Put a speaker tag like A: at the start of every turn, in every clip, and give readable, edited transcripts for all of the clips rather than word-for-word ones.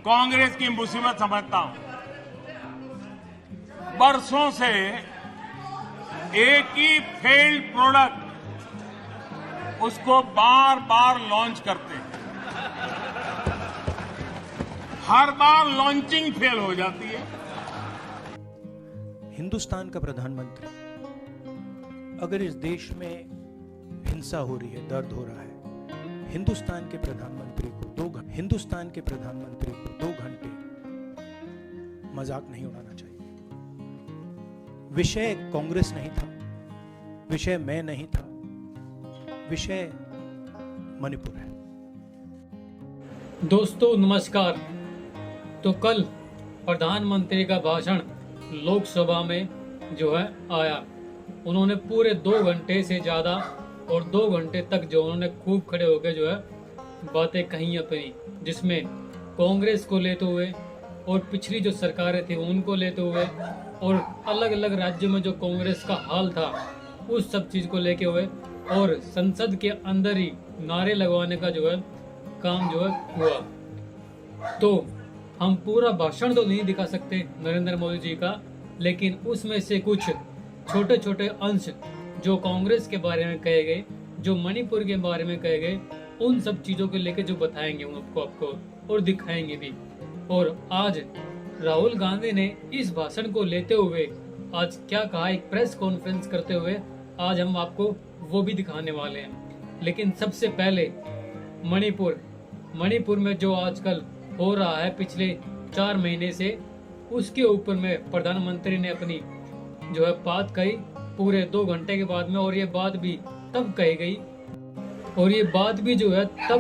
A: कांग्रेस की मुसीबत समझता हूं। बरसों से एक ही फेल्ड प्रोडक्ट उसको बार बार लॉन्च करते हैं। हर बार लॉन्चिंग फेल हो जाती है।
B: हिंदुस्तान का प्रधानमंत्री अगर इस देश में हिंसा हो रही है, दर्द हो रहा है, हिंदुस्तान के प्रधानमंत्री को 2 घंटे मजाक नहीं उड़ाना चाहिए। विषय कांग्रेस नहीं था, विषय मैं नहीं था, विषय मणिपुर है।
C: दोस्तों नमस्कार। तो कल प्रधानमंत्री का भाषण लोकसभा में जो है आया। उन्होंने पूरे 2 घंटे से ज़्यादा और 2 घंटे तक जो उन्होंने खूब खड़े होकर जो है बातें कही अपनी, जिसमें कांग्रेस को लेते हुए और पिछली जो सरकारें थी उनको लेते हुए और अलग अलग राज्यों में जो कांग्रेस का हाल था उस सब चीज़ को लेके हुए और संसद के अंदर ही नारे लगवाने का जो है काम जो है हुआ। तो हम पूरा भाषण तो नहीं दिखा सकते नरेंद्र मोदी जी का, लेकिन उसमें से कुछ छोटे छोटे अंश जो कांग्रेस के बारे में कहे गए, जो मणिपुर के बारे में कहे गए, उन सब चीज़ों को लेकर जो बताएंगे आपको और दिखाएंगे भी। और आज राहुल गांधी ने इस भाषण को लेते हुए आज क्या कहा, एक प्रेस कॉन्फ्रेंस करते हुए आज हम आपको वो भी दिखाने वाले हैं। लेकिन सबसे पहले मणिपुर में जो आजकल हो रहा है पिछले 4 महीने से, उसके ऊपर में प्रधानमंत्री ने अपनी जो है बात कही पूरे 2 घंटे के बाद में। और ये बात भी तब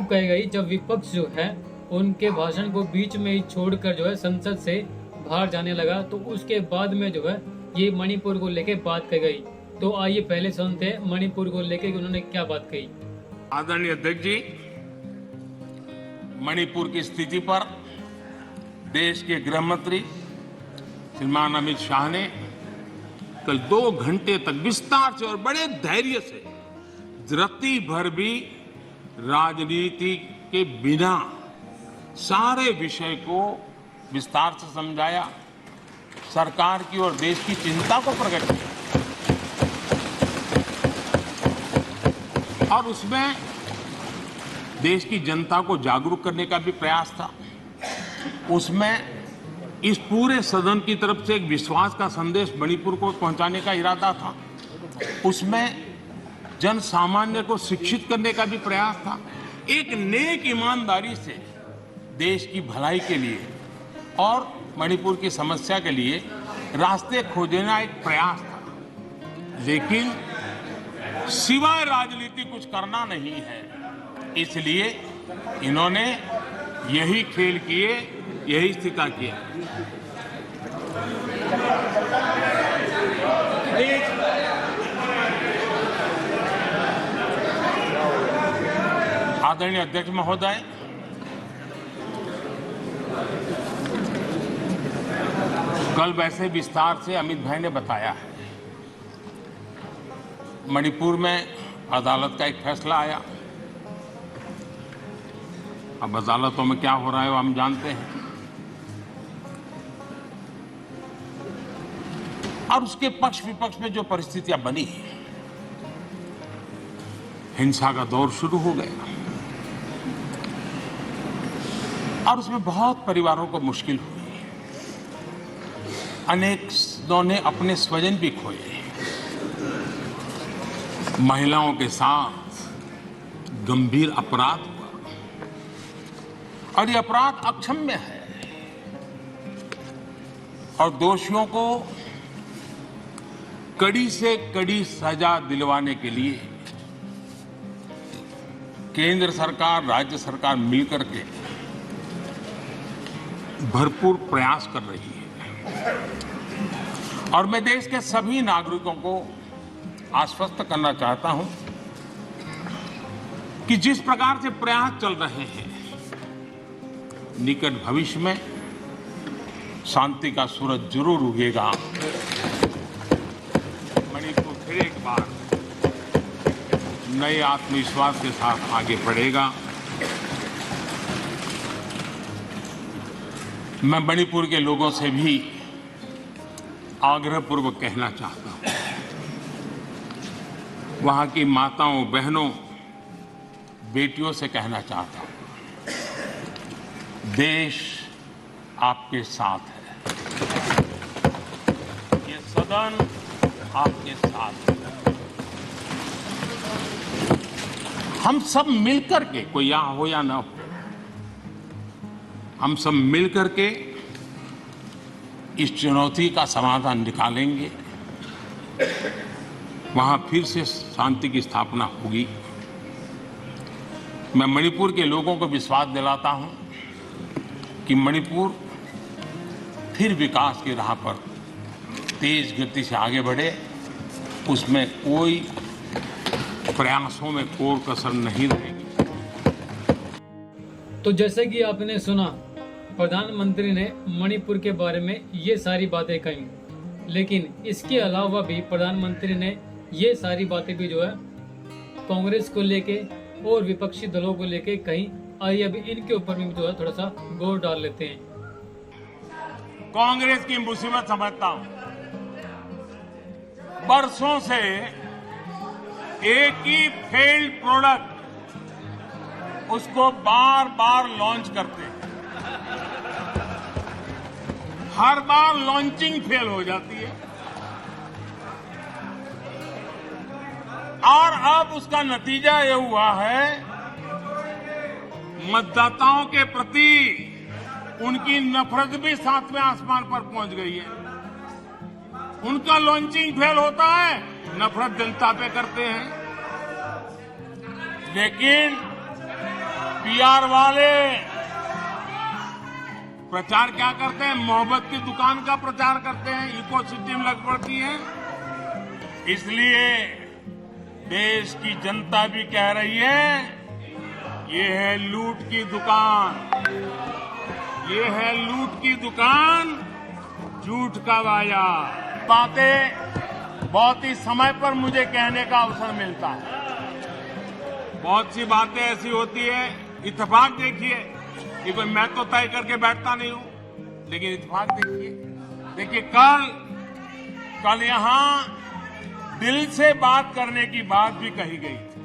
C: कही गई जब विपक्ष जो है उनके भाषण को बीच में ही छोड़कर जो है संसद से बाहर जाने लगा। तो उसके बाद में जो है ये मणिपुर को लेके बात कही गई। तो आइए पहले सुनते हैं मणिपुर को लेके उन्होंने क्या बात कही।
A: आदरणीय अध्यक्ष जी, मणिपुर की स्थिति पर देश के गृह मंत्री श्रीमान अमित शाह ने कल 2 घंटे तक विस्तार से और बड़े धैर्य से रत्ती भर भी राजनीति के बिना सारे विषय को विस्तार से समझाया, सरकार की और देश की चिंता को प्रकट किया। और उसमें देश की जनता को जागरूक करने का भी प्रयास था। उसमें इस पूरे सदन की तरफ से एक विश्वास का संदेश मणिपुर को पहुंचाने का इरादा था। उसमें जन सामान्य को शिक्षित करने का भी प्रयास था। एक नेक ईमानदारी से देश की भलाई के लिए और मणिपुर की समस्या के लिए रास्ते खोजना एक प्रयास था। लेकिन सिवाय राजनीति कुछ करना नहीं है, इसलिए इन्होंने यही खेल किए, यही स्थिति किया। आदरणीय अध्यक्ष महोदय, कल वैसे विस्तार से अमित भाई ने बताया है। मणिपुर में अदालत का एक फैसला आया। अब अदालतों में क्या हो रहा है वो हम जानते हैं। और उसके पक्ष विपक्ष में जो परिस्थितियां बनी, हिंसा का दौर शुरू हो गया और उसमें बहुत परिवारों को मुश्किल हुई। अनेकों ने अपने स्वजन भी खोए। महिलाओं के साथ गंभीर अपराध हुआ और ये अपराध अक्षम्य है। और दोषियों को कड़ी से कड़ी सजा दिलवाने के लिए केंद्र सरकार, राज्य सरकार मिलकर के भरपूर प्रयास कर रही है। और मैं देश के सभी नागरिकों को आश्वस्त करना चाहता हूं कि जिस प्रकार से प्रयास चल रहे हैं, निकट भविष्य में शांति का सूरज जरूर उगेगा। मणिपुर फिर एक बार नए आत्मविश्वास के साथ आगे बढ़ेगा। मैं मणिपुर के लोगों से भी आग्रहपूर्वक कहना चाहता हूं, वहां की माताओं, बहनों, बेटियों से कहना चाहता हूं, देश आपके साथ है, ये सदन आपके साथ है। हम सब मिलकर के, कोई यहां हो या ना हो, हम सब मिलकर के इस चुनौती का समाधान निकालेंगे, वहां फिर से शांति की स्थापना होगी। मैं मणिपुर के लोगों को विश्वास दिलाता हूं कि मणिपुर फिर विकास की राह पर तेज गति से आगे बढ़े, उसमें कोई प्रयासों में कोई कसर नहीं रहेगी।
C: तो जैसे कि आपने सुना, प्रधानमंत्री ने मणिपुर के बारे में ये सारी बातें कही, लेकिन इसके अलावा भी प्रधानमंत्री ने ये सारी बातें भी जो है कांग्रेस को लेके और विपक्षी दलों को लेके कही। आइए अभी इनके ऊपर भी जो है थोड़ा सा गौर डाल लेते हैं।
A: कांग्रेस की मुसीबत समझता हूं, बरसों से एक ही फेल्ड प्रोडक्ट उसको बार बार लॉन्च करते हैं, हर बार लॉन्चिंग फेल हो जाती है और अब उसका नतीजा ये हुआ है, मतदाताओं के प्रति उनकी नफरत भी सातवें आसमान पर पहुंच गई है। उनका लॉन्चिंग फेल होता है, नफरत जनता पे करते हैं, लेकिन पीआर वाले प्रचार क्या करते हैं? मोहब्बत की दुकान का प्रचार करते हैं, इकोसिस्टम लग पड़ती है। इसलिए देश की जनता भी कह रही है, ये है लूट की दुकान, ये है लूट की दुकान, झूठ का बाजार। बातें बहुत ही समय पर मुझे कहने का अवसर मिलता है। बहुत सी बातें ऐसी होती है, इत्तेफाक देखिए कि कोई मैं तो तय करके बैठता नहीं हूं, लेकिन इत्तेफाक देखिए कल यहां दिल से बात करने की बात भी कही गई थी।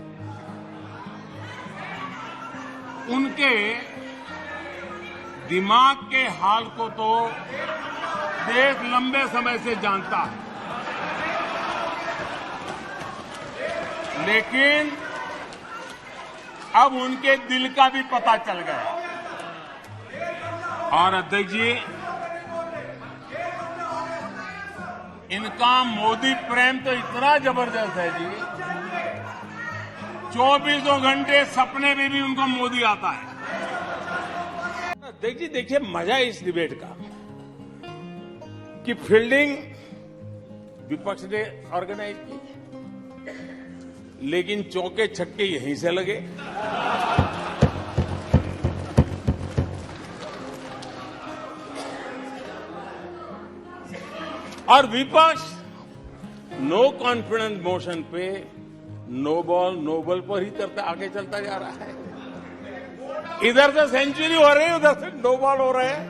A: उनके दिमाग के हाल को तो देश लंबे समय से जानता है, लेकिन अब उनके दिल का भी पता चल गया। और अध्यक्ष जी, इनका मोदी प्रेम तो इतना जबरदस्त है जी, 24 घंटे सपने में भी उनको मोदी आता है। अध्यक्ष जी देखिए, मजा है इस डिबेट का कि फील्डिंग विपक्ष ने ऑर्गेनाइज की, लेकिन चौके छक्के यहीं से लगे। और विपक्ष नो कॉन्फिडेंस मोशन पे नो बॉल नो बॉल पर ही करता आगे चलता जा रहा है। इधर से सेंचुरी हो रही है, उधर से नो बॉल हो रहे हैं।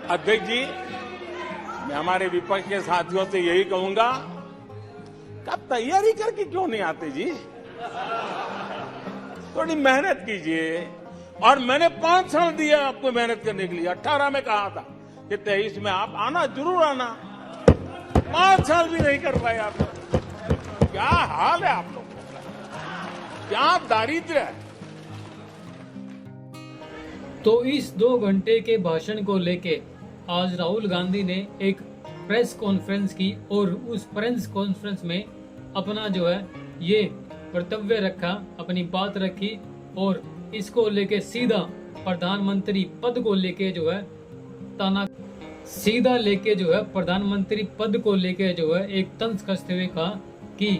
A: अध्यक्ष जी, मैं हमारे विपक्ष के साथियों से यही कहूंगा कि आप तैयारी करके क्यों नहीं आते जी? थोड़ी मेहनत कीजिए। और मैंने 5 साल दिया आपको मेहनत करने के लिए। 18 में कहा था कि 23 में आप आना, जरूर आना। 5 साल भी नहीं कर पाए आप। क्या हाल है आप लोग, क्या दारिद्र्य है।
C: तो इस 2 घंटे के भाषण को लेके आज राहुल गांधी ने एक प्रेस कॉन्फ्रेंस की और उस प्रेस कॉन्फ्रेंस में अपना जो है ये कर्तव्य रखा, अपनी बात रखी और इसको लेके सीधा प्रधानमंत्री पद को लेके जो है प्रधानमंत्री पद को लेके जो है एक तंज कसते हुए कहा कि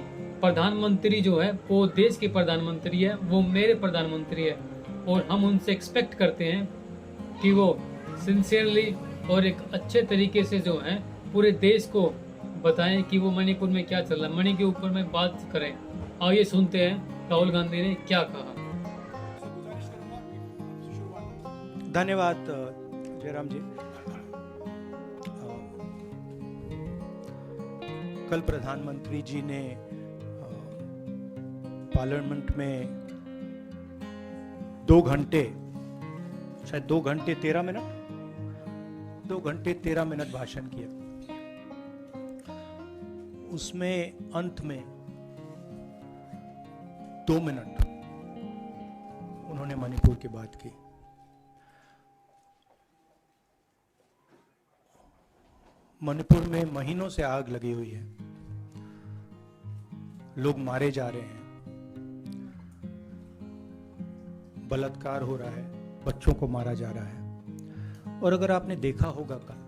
C: प्रधानमंत्री जो है वो देश के प्रधानमंत्री है, वो मेरे प्रधानमंत्री है और हम उनसे एक्सपेक्ट करते हैं कि वो सिंसियरली और एक अच्छे तरीके से जो है पूरे देश को बताएं कि वो मणिपुर में क्या चल रहा है, मणि के ऊपर में बात करें। आइए सुनते हैं राहुल गांधी ने क्या कहा।
B: धन्यवाद जयराम जी। कल प्रधानमंत्री जी ने पार्लियामेंट में 2 घंटे, शायद 2 घंटे 13 मिनट, 2 घंटे 13 मिनट भाषण किया। उसमें अंत में 2 मिनट उन्होंने मणिपुर की बात की। मणिपुर में महीनों से आग लगी हुई है, लोग मारे जा रहे हैं, बलात्कार हो रहा है, बच्चों को मारा जा रहा है। और अगर आपने देखा होगा कल,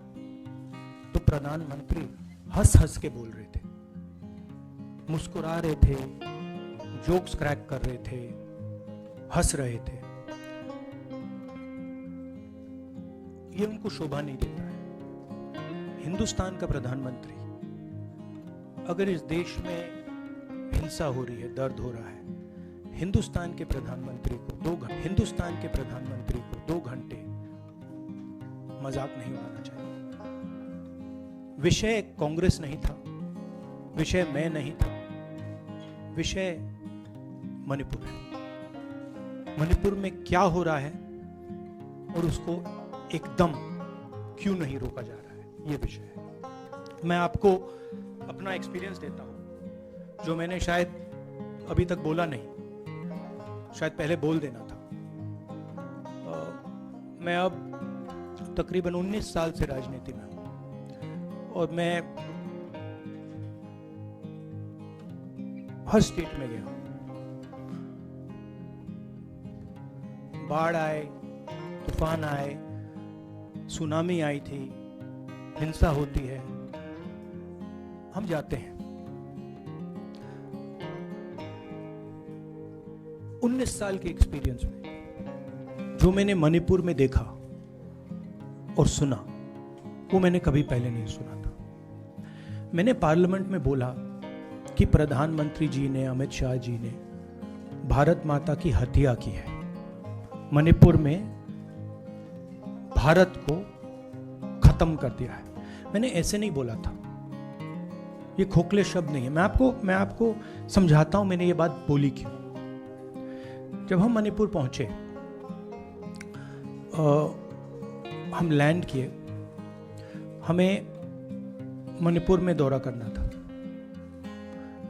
B: तो प्रधानमंत्री हंस हंस के बोल रहे थे, मुस्कुरा रहे थे, जोक्स क्रैक कर रहे थे, हंस रहे थे। ये उनको शोभा नहीं देता है। हिंदुस्तान का प्रधानमंत्री, अगर इस देश में हिंसा हो रही है, दर्द हो रहा है, हिंदुस्तान के प्रधानमंत्री को 2 घंटे मजाक नहीं उड़ाना चाहिए। विषय कांग्रेस नहीं था, विषय मैं नहीं था, विषय मणिपुर है। मणिपुर में क्या हो रहा है और उसको एकदम क्यों नहीं रोका जा रहा है, ये विषय है। मैं आपको अपना एक्सपीरियंस देता हूं, जो मैंने शायद अभी तक बोला नहीं, शायद पहले बोल देना था। मैं अब तकरीबन 19 साल से राजनीति में हूं और मैं हर स्टेट में गया। बाढ़ आए, तूफान आए, सुनामी आई थी, हिंसा होती है, हम जाते हैं। 19 साल के एक्सपीरियंस में जो मैंने मणिपुर में देखा और सुना, वो मैंने कभी पहले नहीं सुना था। मैंने पार्लियामेंट में बोला कि प्रधानमंत्री जी ने, अमित शाह जी ने भारत माता की हत्या की है, मणिपुर में भारत को खत्म कर दिया है। मैंने ऐसे नहीं बोला था, ये खोखले शब्द नहीं है। मैं आपको समझाता हूं मैंने ये बात बोली क्यों। जब हम मणिपुर पहुंचे, हम लैंड किए, हमें मणिपुर में दौरा करना था।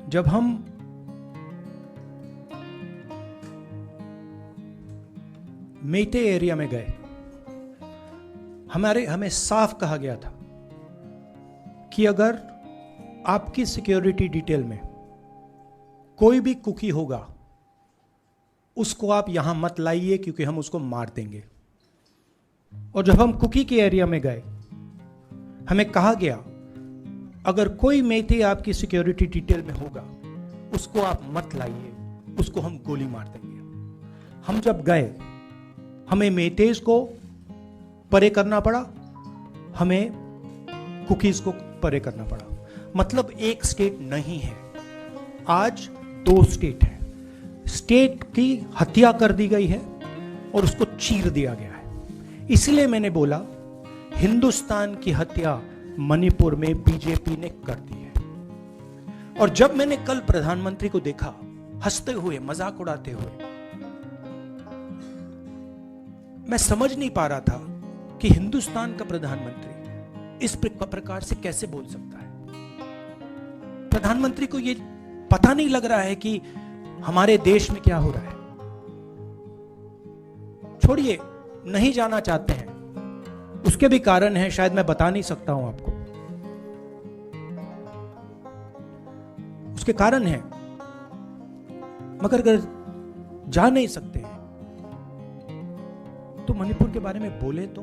B: जब हम मेटे एरिया में गए, हमें साफ कहा गया था कि अगर आपकी सिक्योरिटी डिटेल में कोई भी कुकी होगा, उसको आप यहां मत लाइए क्योंकि हम उसको मार देंगे। और जब हम कुकी के एरिया में गए, हमें कहा गया अगर कोई मेटे आपकी सिक्योरिटी डिटेल में होगा, उसको आप मत लाइए, उसको हम गोली मार देंगे। हम जब गए, हमें मेटेज को परे करना पड़ा, हमें कुकीज को परे करना पड़ा। मतलब एक स्टेट नहीं है, आज 2 स्टेट है। स्टेट की हत्या कर दी गई है और उसको चीर दिया गया है। इसलिए मैंने बोला हिंदुस्तान की हत्या मणिपुर में बीजेपी ने कर दी है। और जब मैंने कल प्रधानमंत्री को देखा हंसते हुए, मजाक उड़ाते हुए, मैं समझ नहीं पा रहा था कि हिंदुस्तान का प्रधानमंत्री इस प्रकार से कैसे बोल सकता है। प्रधानमंत्री को ये पता नहीं लग रहा है कि हमारे देश में क्या हो रहा है। छोड़िए, नहीं जाना चाहते हैं, उसके भी कारण है, शायद मैं बता नहीं सकता हूं आपको, उसके कारण है। मगर अगर जा नहीं सकते हैं तो मणिपुर के बारे में बोले तो।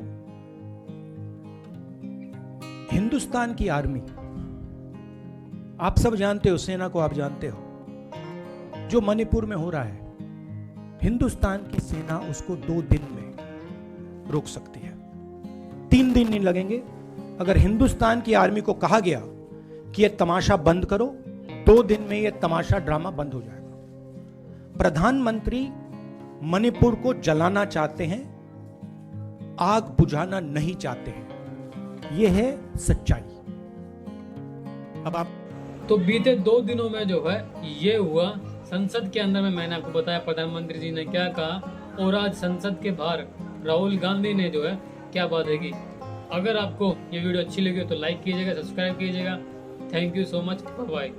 B: हिंदुस्तान की आर्मी, आप सब जानते हो, सेना को आप जानते हो, जो मणिपुर में हो रहा है, हिंदुस्तान की सेना उसको 2 दिन में रोक सकती है। 3 दिन नहीं लगेंगे। अगर हिंदुस्तान की आर्मी को कहा गया कि यह तमाशा बंद करो, 2 दिन में यह तमाशा, ड्रामा बंद हो जाएगा। प्रधानमंत्री मणिपुर को जलाना चाहते हैं आग बुझाना नहीं चाहते हैं। यह है सच्चाई। अब आप
C: तो बीते 2 दिनों में जो है ये हुआ। संसद के अंदर में मैंने आपको बताया प्रधानमंत्री जी ने क्या कहा, और आज संसद के बाहर राहुल गांधी ने जो है क्या बातें की। अगर आपको ये वीडियो अच्छी लगी हो तो लाइक कीजिएगा, सब्सक्राइब कीजिएगा। Thank you so much, bye.